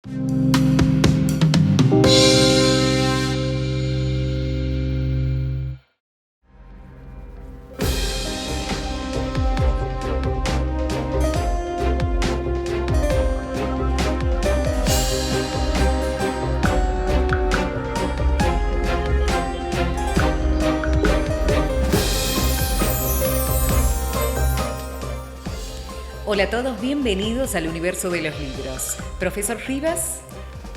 Hola a todos, bienvenidos al universo de los libros. Profesor Rivas.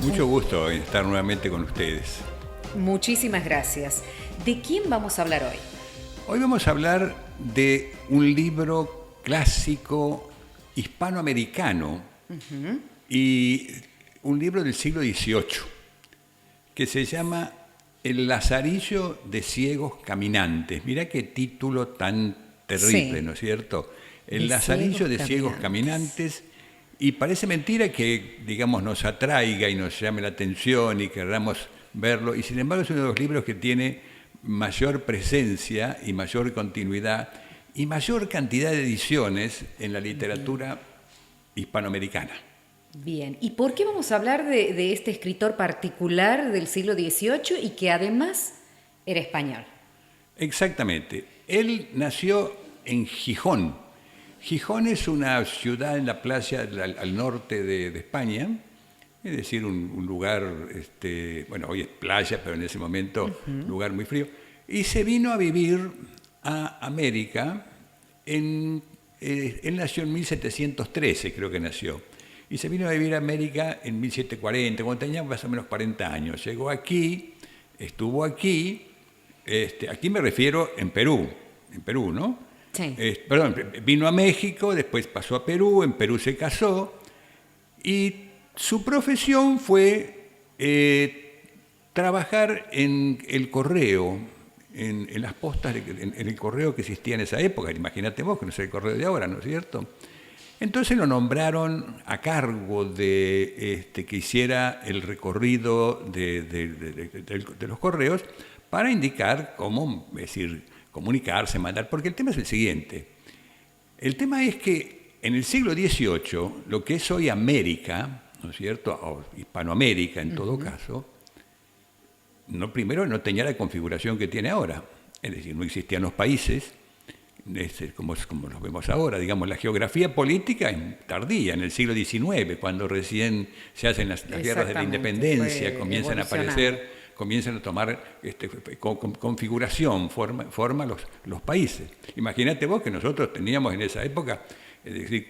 Mucho gusto en estar nuevamente con ustedes. Muchísimas gracias. ¿De quién vamos a hablar hoy? Hoy vamos a hablar de un libro clásico hispanoamericano y un libro del siglo XVIII que se llama El Lazarillo de Ciegos Caminantes. Mirá qué título tan terrible, ¿no es cierto? El Lazarillo de Ciegos Caminantes, y parece mentira que, digamos, nos atraiga y nos llame la atención y queramos verlo, y sin embargo es uno de los libros que tiene mayor presencia y mayor continuidad y mayor cantidad de ediciones en la literatura hispanoamericana. Bien, ¿y por qué vamos a hablar de este escritor particular del siglo XVIII y que además era español? Exactamente. Él nació en Gijón. Gijón es una ciudad en la playa al norte de España, es decir, un lugar, bueno, hoy es playa, pero en ese momento lugar muy frío, y se vino a vivir a América, él nació en 1713, creo que nació, y se vino a vivir a América en 1740, cuando tenía más o menos 40 años. Llegó aquí, estuvo aquí, aquí me refiero en Perú, ¿no? Sí. Vino a México, después pasó a Perú, en Perú se casó y su profesión fue trabajar en el correo, en las postas, en el correo que existía en esa época. Imagínate vos que no es el correo de ahora, ¿no es cierto? Entonces lo nombraron a cargo de que hiciera el recorrido de los correos para indicar cómo, es decir, comunicarse, mandar, porque el tema es el siguiente. El tema es que en el siglo XVIII, lo que es hoy América, ¿no es cierto?, o Hispanoamérica en todo caso, primero no tenía la configuración que tiene ahora. Es decir, no existían los países, como los vemos ahora. Digamos, la geografía política es tardía, en el siglo XIX, cuando recién se hacen las guerras de la independencia, comienzan a aparecer, comienzan a tomar configuración, forma los países. Imagínate vos que nosotros teníamos en esa época, es decir,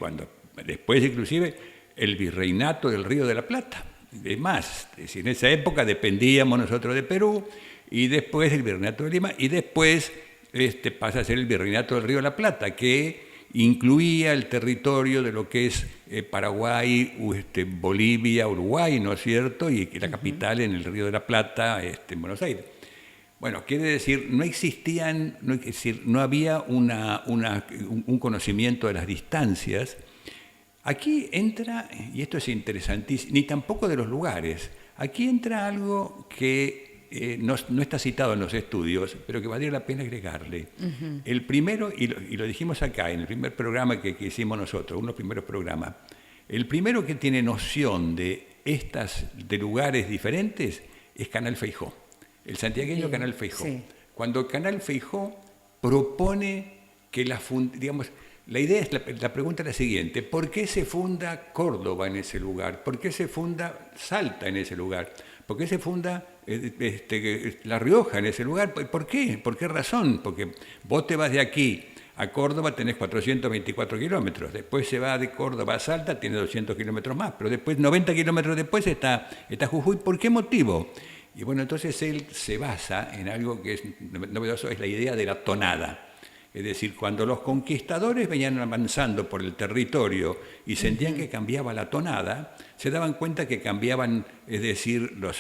después inclusive el virreinato del Río de la Plata. Es más, es decir, en esa época dependíamos nosotros de Perú, y después el virreinato de Lima, y después pasa a ser el virreinato del Río de la Plata, que incluía el territorio de lo que es Paraguay, Bolivia, Uruguay, ¿no es cierto? Y la capital en el Río de la Plata, en Buenos Aires. Bueno, quiere decir, no había un conocimiento de las distancias. Aquí entra, y esto es interesantísimo, ni tampoco de los lugares, aquí entra algo que no está citado en los estudios, pero que valdría la pena agregarle. El primero, y lo dijimos acá, en el primer programa que hicimos nosotros, uno de los primeros programas, el primero que tiene noción de lugares diferentes es Canal Feijó, el santiagueño Canal Feijó. Sí. Cuando Canal Feijó propone que la idea es, la pregunta es la siguiente: ¿por qué se funda Córdoba en ese lugar? ¿Por qué se funda Salta en ese lugar? ¿Por qué se funda La Rioja en ese lugar? ¿Por qué? ¿Por qué razón? Porque vos te vas de aquí a Córdoba, tenés 424 kilómetros, después se va de Córdoba a Salta, tiene 200 kilómetros más, pero después, 90 kilómetros después, está Jujuy. ¿Por qué motivo? Y bueno, entonces él se basa en algo que es novedoso, es la idea de la tonada. Es decir, cuando los conquistadores venían avanzando por el territorio y sentían que cambiaba la tonada, se daban cuenta que cambiaban, es decir, los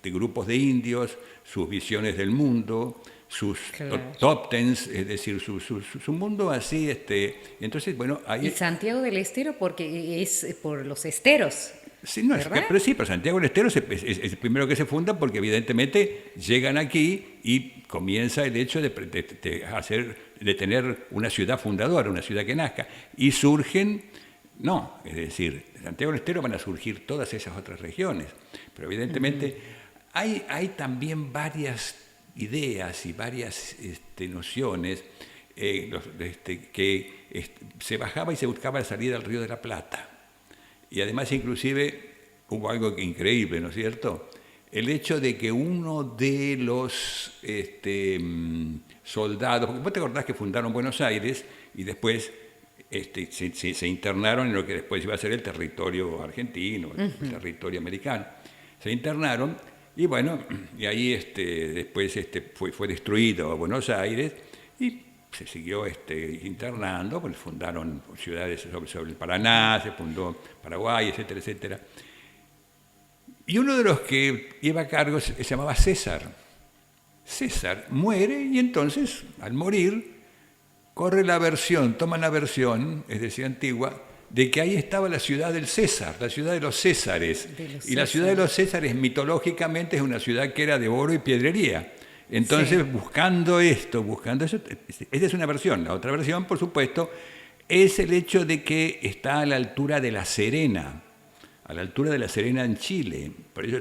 grupos de indios, sus visiones del mundo, sus top tens, es decir, su mundo así. Entonces, bueno, ahí... Y Santiago del Estero porque es por los esteros. Sí, no, pero Santiago del Estero es el primero que se funda porque evidentemente llegan aquí y comienza el hecho de tener una ciudad fundadora, una ciudad que nazca. Y surgen No, es decir, de Santiago del Estero van a surgir todas esas otras regiones, pero evidentemente hay también varias ideas y varias nociones se bajaba y se buscaba la salida al Río de la Plata. Y además inclusive hubo algo increíble, ¿no es cierto? El hecho de que uno de los soldados, porque vos te acordás que fundaron Buenos Aires y después se internaron en lo que después iba a ser el territorio argentino, el territorio americano. Se internaron y bueno, y ahí después fue destruido Buenos Aires y se siguió internando, pues fundaron ciudades sobre el Paraná, se fundó Paraguay, etcétera, etcétera. Y uno de los que iba a cargo se llamaba César. César muere y entonces, al morir, toman la versión, es decir, antigua, de que ahí estaba la ciudad del César, la ciudad de los Césares. La ciudad de los Césares mitológicamente es una ciudad que era de oro y piedrería. Entonces, buscando eso, esa es una versión. La otra versión, por supuesto, es el hecho de que está a la altura de La Serena, en Chile. Por eso,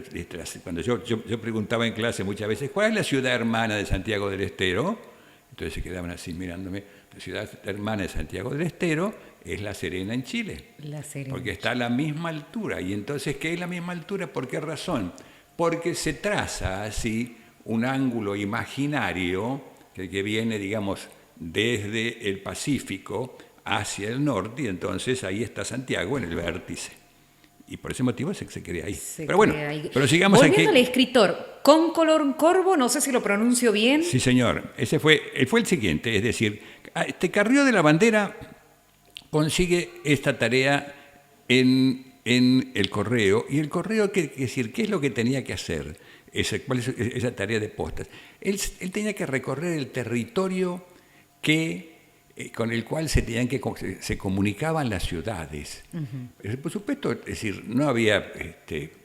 cuando yo preguntaba en clase muchas veces, ¿cuál es la ciudad hermana de Santiago del Estero? Entonces se quedaban así mirándome. La ciudad hermana de Santiago del Estero es La Serena en Chile. La Serena. Porque está a la misma altura. Y entonces, ¿qué es la misma altura? ¿Por qué razón? Porque se traza así un ángulo imaginario que viene, digamos, desde el Pacífico hacia el norte, y entonces ahí está Santiago en el vértice. Y por ese motivo se crea ahí. Pero bueno, pero sigamos aquí. Volviendo al escritor, Cóncolor Corvo, no sé si lo pronuncio bien. Sí, señor. Ese fue el siguiente, es decir, Carrió de la Bandera consigue esta tarea en el Correo, y el Correo, ¿qué es lo que tenía que hacer? ¿Cuál es esa tarea de postas? Él tenía que recorrer el territorio con el cual se comunicaban las ciudades. Por supuesto, es decir, no había,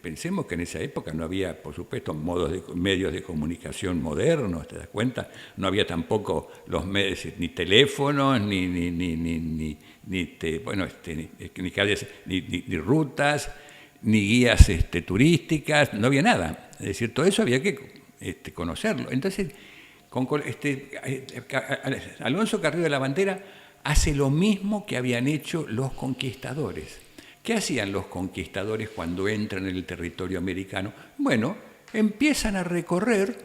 pensemos que en esa época no había, por supuesto, medios de comunicación modernos, ¿te das cuenta? No había tampoco los medios, ni teléfonos, ni calles, ni rutas, ni guías turísticas, no había nada. Es decir, todo eso había que conocerlo. Entonces, Alonso Carrió de la Bandera hace lo mismo que habían hecho los conquistadores. ¿Qué hacían los conquistadores cuando entran en el territorio americano? Bueno, empiezan a recorrer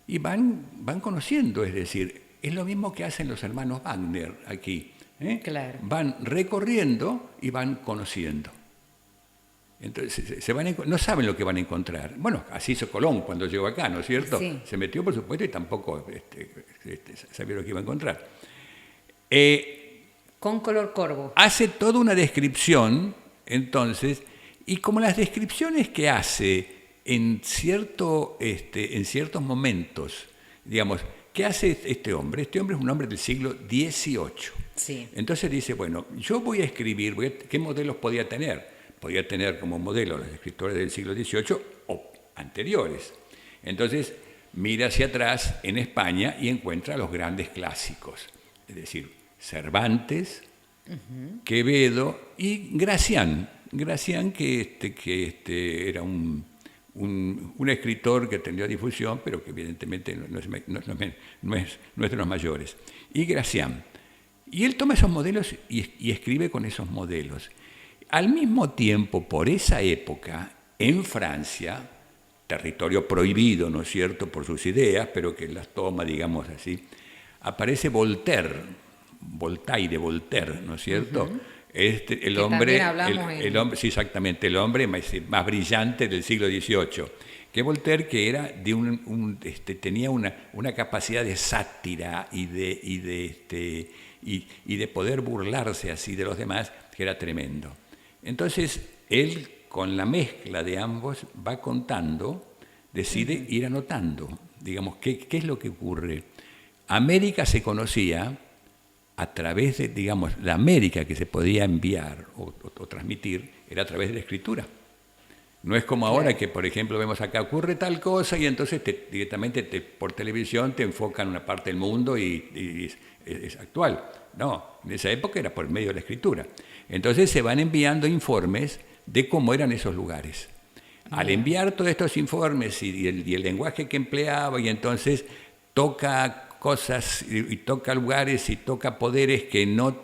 y van conociendo, es decir, es lo mismo que hacen los hermanos Wagner aquí. Claro. Van recorriendo y van conociendo. Entonces, no saben lo que van a encontrar. Bueno, así hizo Colón cuando llegó acá, ¿no es cierto? Sí. Se metió, por supuesto, y tampoco sabía lo que iba a encontrar. Cóncolor Corvo. Hace toda una descripción, entonces, y como las descripciones que hace en ciertos momentos, digamos, ¿qué hace este hombre? Este hombre es un hombre del siglo XVIII. Sí. Entonces dice, bueno, yo voy a escribir, ¿qué modelos podía tener? Podía tener como modelo a los escritores del siglo XVIII o anteriores. Entonces, mira hacia atrás en España y encuentra los grandes clásicos, es decir, Cervantes, Quevedo y Gracián. Gracián, que era un escritor que tendría difusión, pero que evidentemente no es de los mayores. Y Gracián. Y él toma esos modelos y escribe con esos modelos. Al mismo tiempo, por esa época, en Francia, territorio prohibido, ¿no es cierto?, por sus ideas, pero que las toma, digamos así, aparece Voltaire, ¿no es cierto? El hombre, sí, exactamente, el hombre más brillante del siglo XVIII. Que Voltaire, que era tenía una capacidad de sátira y de poder burlarse así de los demás, que era tremendo. Entonces, él, con la mezcla de ambos, va contando, decide ir anotando, digamos, ¿qué es lo que ocurre? América se conocía a través de, digamos, la América que se podía enviar o transmitir, era a través de la escritura. No es como ahora Claro. que, por ejemplo, vemos acá ocurre tal cosa y entonces directamente por televisión te enfocan una parte del mundo y es actual. No, en esa época era por medio de la escritura. Entonces se van enviando informes de cómo eran esos lugares. Al Bien. enviar todos estos informes y el lenguaje que empleaba, y entonces toca cosas y toca lugares y toca poderes que no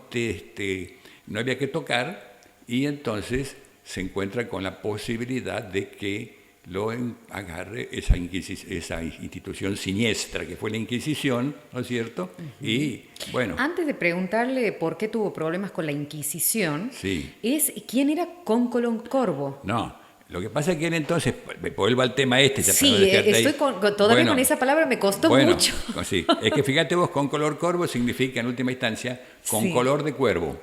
había que tocar, y entonces se encuentra con la posibilidad de que agarre esa institución siniestra que fue la Inquisición, ¿no es cierto? Y bueno, Antes de preguntarle por qué tuvo problemas con la Inquisición, sí, es quién era Cóncolon Corvo. no. Lo que pasa es que él entonces, vuelvo al tema este, ya para no Sí, dejarte ahí. estoy todavía con Bueno, esa palabra, me costó bueno, mucho. sí. Es que fíjate vos, con color corvo significa en última instancia con Sí, color de cuervo.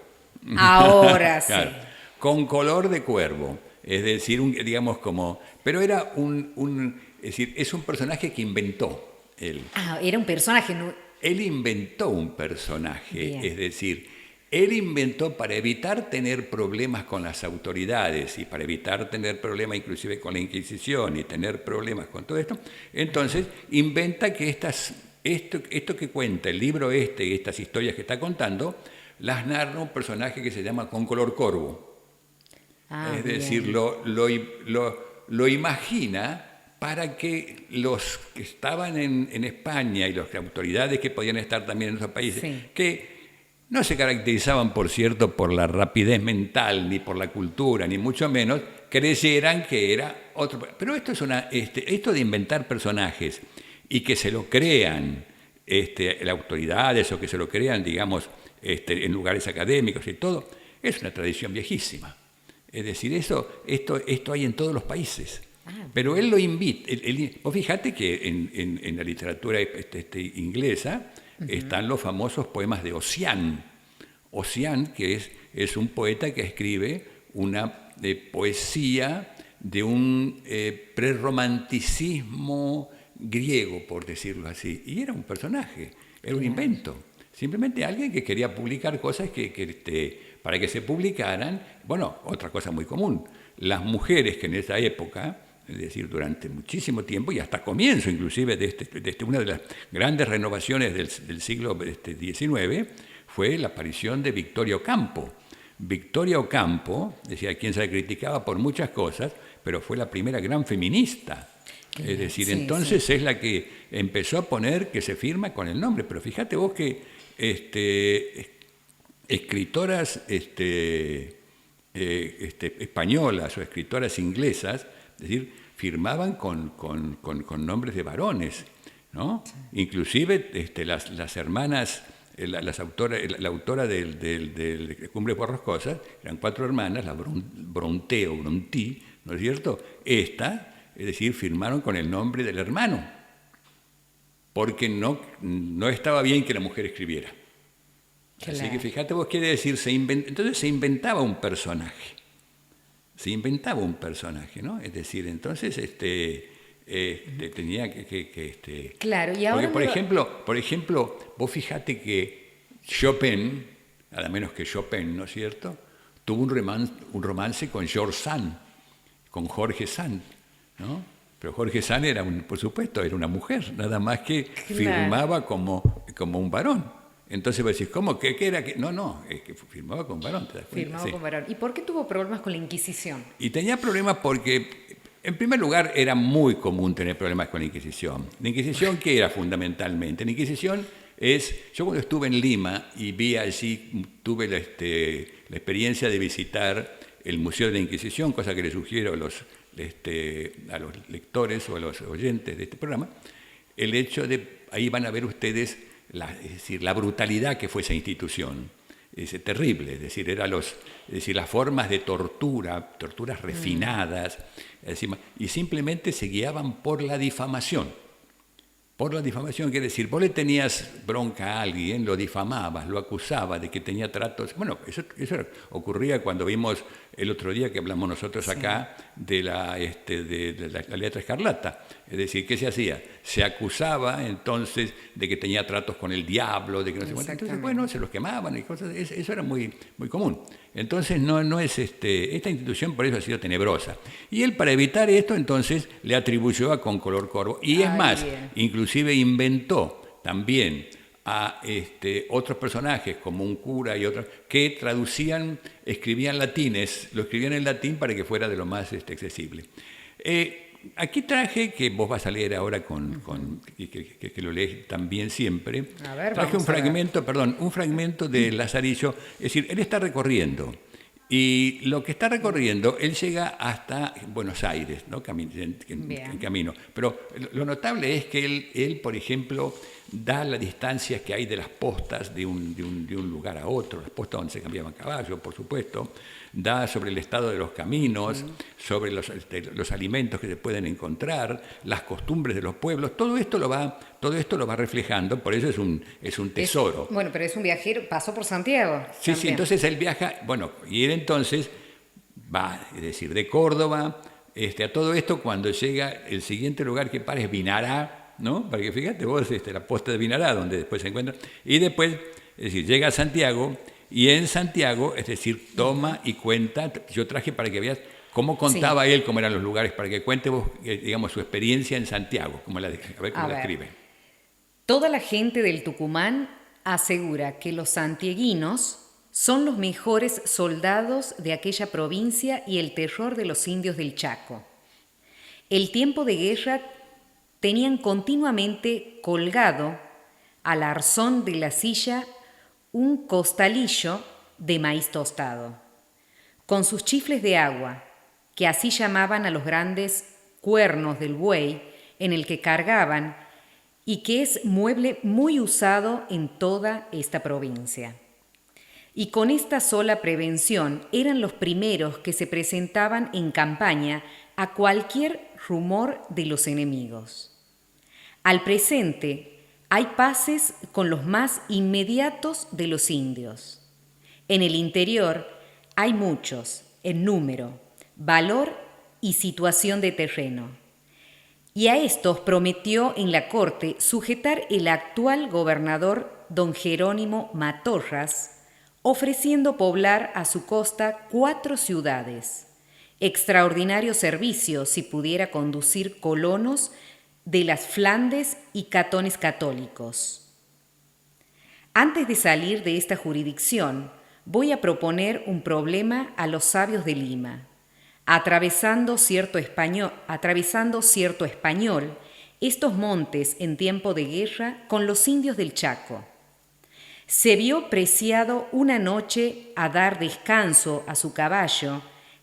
ahora sí. Claro, con color de cuervo. Es decir, digamos como. Pero era es decir, es un personaje que inventó él. Ah, era un personaje. Él inventó un personaje, Bien. es decir, él inventó para evitar tener problemas con las autoridades y para evitar tener problemas inclusive con la Inquisición y tener problemas con todo esto, entonces inventa que esto que cuenta el libro y estas historias que está contando, las narra un personaje que se llama Con Color Corvo. Ah, Es decir, bien. lo imagina para que los que estaban en España y las autoridades que podían estar también en esos países, Sí. que no se caracterizaban, por cierto, por la rapidez mental, ni por la cultura, ni mucho menos, creyeran que era otro. Pero esto esto de inventar personajes y que se lo crean las autoridades o que se lo crean, digamos, en lugares académicos y todo, es una tradición viejísima. Es decir, esto hay en todos los países. Ah, Pero él lo invita. Vos fíjate que en la literatura inglesa están los famosos poemas de Ossian. Ossian, que es un poeta que escribe una poesía de un prerromanticismo griego, por decirlo así. Y era un personaje, era un claro. invento. Simplemente alguien que quería publicar cosas para que se publicaran. Bueno, otra cosa muy común, las mujeres que en esa época, es decir, durante muchísimo tiempo y hasta comienzo inclusive de una de las grandes renovaciones del siglo XIX, fue la aparición de Victoria Ocampo. Victoria Ocampo, decía, quien se le criticaba por muchas cosas, pero fue la primera gran feminista. Es decir, Sí, entonces sí. es la que empezó a poner que se firma con el nombre. Pero fíjate vos que escritoras españolas o escritoras inglesas, es decir, firmaban con nombres de varones, ¿no? Inclusive las hermanas, las autoras, la autora del Cumbre Borrascosas, eran 4 hermanas, la Bronte o Brontë, ¿no es cierto? Es decir, firmaron con el nombre del hermano, porque no estaba bien que la mujer escribiera. Así que Claro. fíjate vos, quiere decir, entonces se inventaba un personaje. Se inventaba un personaje, ¿no? Es decir, entonces tenía Claro, y porque, ahora por me va... ejemplo, vos fíjate que Chopin, nada menos que Chopin, ¿no es cierto?, tuvo un romance con George Sand, con Jorge Sand, ¿no? Pero Jorge Sand por supuesto, era una mujer, nada más que Claro. firmaba como un varón. Entonces vos decís, ¿cómo? ¿Qué era? No, es que firmaba con varón, ¿te das cuenta? Firmado Sí. con varón. ¿Y por qué tuvo problemas con la Inquisición? Y tenía problemas porque, en primer lugar, era muy común tener problemas con la Inquisición. La Inquisición, ¿qué era fundamentalmente? La Inquisición yo cuando estuve en Lima y vi allí, tuve la experiencia de visitar el Museo de la Inquisición, cosa que le sugiero a los lectores o a los oyentes de este programa, el hecho de, ahí van a ver ustedes, es decir, la brutalidad que fue esa institución. Es terrible, es decir, las formas de torturas refinadas, y simplemente se guiaban por la difamación. Por la difamación quiere decir, vos le tenías bronca a alguien, lo difamabas, lo acusabas de que tenía tratos. Bueno, eso ocurría cuando vimos el otro día que hablamos nosotros acá de la letra escarlata. Es decir, ¿qué se hacía? Se acusaba entonces de que tenía tratos con el diablo, de que no sé cuánto. Entonces, bueno, Exactamente. se los quemaban y cosas. Eso era muy, muy común. Entonces no es esta institución por eso ha sido tenebrosa. Y él, para evitar esto, entonces le atribuyó a Concolor Corvo. Y es más, bien. inclusive inventó también a otros personajes como un cura y otros que traducían, escribían latines, lo escribían en latín para que fuera de lo más accesible. Aquí traje, que vos vas a leer ahora que lo lees también siempre, A ver, traje vamos a ver. un fragmento de Lazarillo, es decir, él está recorriendo, y lo que está recorriendo, él llega hasta Buenos Aires, ¿no? En camino. Pero lo notable es que él, por ejemplo, da la distancia que hay de las postas de un lugar a otro, las postas donde se cambiaban caballos, por supuesto, da sobre el estado de los caminos, sobre los alimentos que se pueden encontrar, las costumbres de los pueblos, todo esto lo va reflejando, por eso es un tesoro. Bueno, pero es un viajero, pasó por Santiago. Sí, sí, también. entonces él viaja, bueno, y él entonces va, es decir, de Córdoba a todo esto, cuando llega, el siguiente lugar que para es Vinará, ¿no? Para que fíjate vos, la posta de Vinará, donde después se encuentra, y después, es decir, llega a Santiago, y en Santiago, es decir, toma y cuenta, yo traje para que veas cómo contaba él, cómo eran los lugares, para que cuente vos, digamos, su experiencia en Santiago, a ver cómo la escribe. Toda la gente del Tucumán asegura que los santiaguinos son los mejores soldados de aquella provincia y el terror de los indios del Chaco. El tiempo de guerra tenían continuamente colgado al arzón de la silla un costalillo de maíz tostado, con sus chifles de agua, que así llamaban a los grandes cuernos del buey en el que cargaban y que es mueble muy usado en toda esta provincia. Y con esta sola prevención eran los primeros que se presentaban en campaña a cualquier rumor de los enemigos. Al presente hay paces con los más inmediatos de los indios. En el interior hay muchos, en número, valor y situación de terreno. Y a estos prometió en la corte sujetar el actual gobernador don Jerónimo Matorras, ofreciendo poblar a su costa 4 ciudades. Extraordinario servicio si pudiera conducir colonos de las Flandes y catones católicos. Antes de salir de esta jurisdicción, voy a proponer un problema a los sabios de Lima. Atravesando cierto español, estos montes en tiempo de guerra con los indios del Chaco. Se vio preciado una noche a dar descanso a su caballo,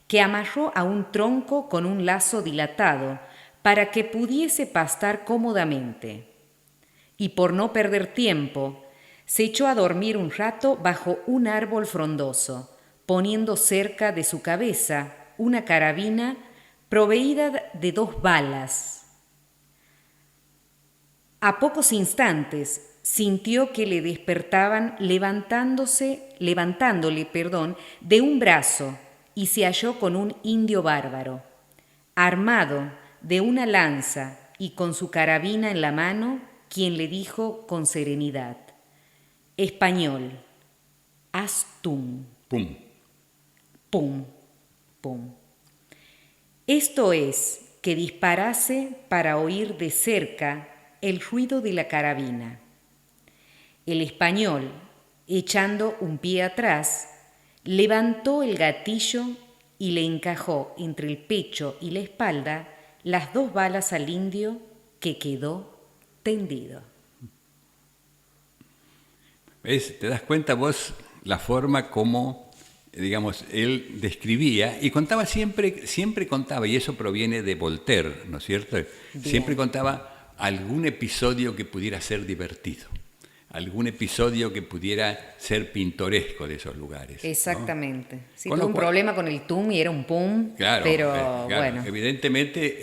que amarró a un tronco con un lazo dilatado para que pudiese pastar cómodamente. Y por no perder tiempo, se echó a dormir un rato bajo un árbol frondoso, poniendo cerca de su cabeza una carabina proveída de 2 balas. A pocos instantes sintió que le despertaban levantándole de un brazo, y se halló con un indio bárbaro, armado de una lanza y con su carabina en la mano, quien le dijo con serenidad: Español, haz tum. Pum. Pum, pum. Esto es, que disparase para oír de cerca el ruido de la carabina. El español, echando un pie atrás, levantó el gatillo y le encajó entre el pecho y la espalda las 2 balas al indio, que quedó tendido. ¿Ves? ¿Te das cuenta vos la forma como, digamos, él describía y contaba siempre contaba, y eso proviene de Voltaire, ¿no es cierto? Bien. Siempre contaba algún episodio que pudiera ser divertido, algún episodio que pudiera ser pintoresco de esos lugares, ¿no? Exactamente. Sí, Con tuve lo un cual- problema con el tum y era un pum, Claro, pero claro, bueno, evidentemente,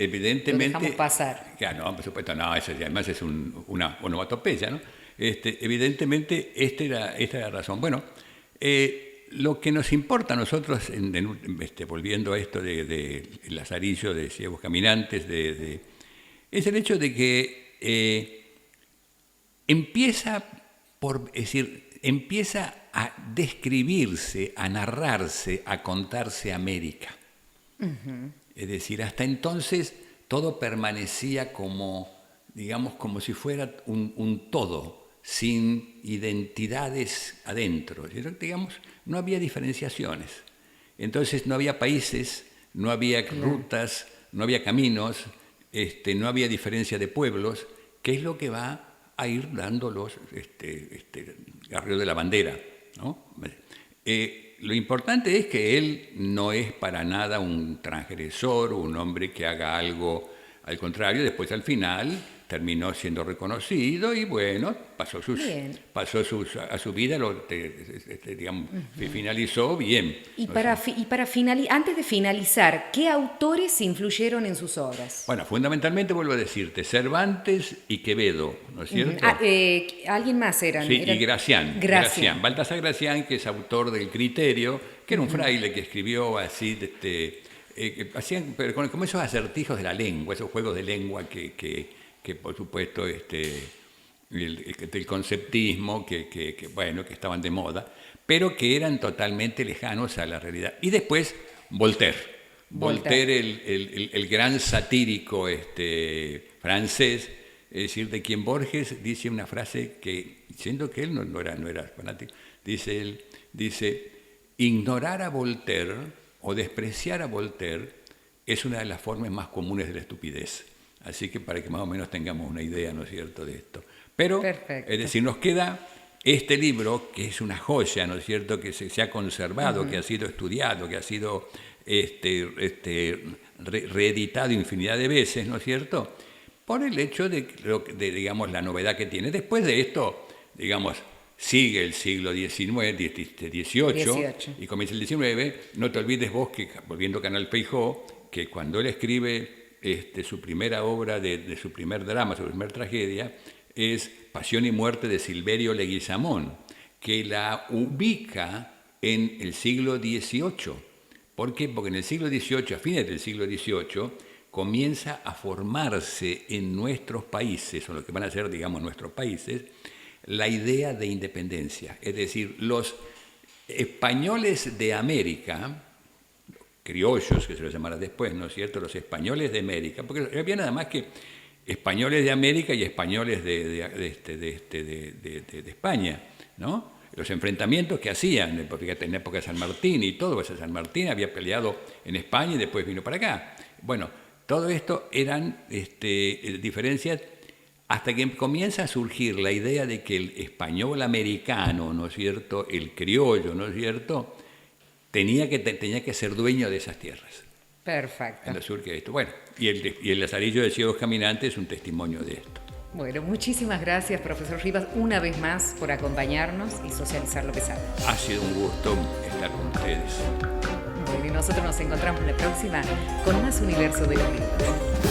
lo dejamos pasar. Claro, no, por supuesto, no, eso además es una onomatopeya, ¿no? Evidentemente, esta era la razón. Bueno, lo que nos importa a nosotros, volviendo a esto de Lazarillo, de Ciegos Caminantes, es empieza empieza a describirse, a narrarse, a contarse América. Es decir, hasta entonces todo permanecía como, digamos, como si fuera un todo, sin identidades adentro. Digamos, no había diferenciaciones. Entonces no había países, no había rutas, no había caminos, no había diferencia de pueblos, que es lo que va a ir dando los Arroyo de la Bandera, ¿no? Lo importante es que él no es para nada un transgresor, un hombre que haga algo al contrario. Después, al final, terminó siendo reconocido y, bueno, pasó a su vida, digamos, finalizó bien. Y antes de finalizar, ¿qué autores influyeron en sus obras? Bueno, fundamentalmente, vuelvo a decirte, Cervantes y Quevedo, ¿no es cierto? Alguien más eran. Sí, y Gracián. Baltasar Gracián, que es autor del Criterio, que era un fraile que escribió así, hacían como esos acertijos de la lengua, esos juegos de lengua que por supuesto, del conceptismo, que estaban de moda, pero que eran totalmente lejanos a la realidad. Y después, Voltaire, el gran satírico francés, es decir, de quien Borges dice una frase que, siendo que él no era fanático, dice, ignorar a Voltaire o despreciar a Voltaire es una de las formas más comunes de la estupidez. Así que para que más o menos tengamos una idea, ¿no es cierto?, de esto. Pero, perfecto. Es decir, nos queda este libro, que es una joya, ¿no es cierto?, que se ha conservado, que ha sido estudiado, que ha sido reeditado infinidad de veces, ¿no es cierto?, por el hecho de digamos, la novedad que tiene. Después de esto, digamos, sigue el siglo XIX, XVIII, y comienza el XIX. No te olvides vos que, volviendo a Canal Feijó, que cuando él escribe su primera obra, de su primer drama, su primera tragedia, es Pasión y muerte de Silverio Leguizamón, que la ubica en el siglo XVIII. ¿Por qué? Porque en el siglo XVIII, a fines del siglo XVIII, comienza a formarse en nuestros países, o lo que van a ser, digamos, nuestros países, la idea de independencia. Es decir, los españoles de América, criollos, que se los llamará después, ¿no es cierto?, los españoles de América, porque había nada más que españoles de América y españoles de España, ¿no? Los enfrentamientos que hacían, fíjate, en época de San Martín y todo, pues San Martín había peleado en España y después vino para acá. Bueno, todo esto eran diferencias hasta que comienza a surgir la idea de que el español americano, ¿no es cierto?, el criollo, ¿no es cierto?, tenía que ser dueño de esas tierras. Perfecto. En el sur que esto. Bueno, y el Lazarillo de Ciegos Caminantes es un testimonio de esto. Bueno, muchísimas gracias, profesor Rivas, una vez más por acompañarnos y socializar lo que sabe. Ha sido un gusto estar con ustedes. Bueno, y nosotros nos encontramos la próxima con más Universo de los Libros.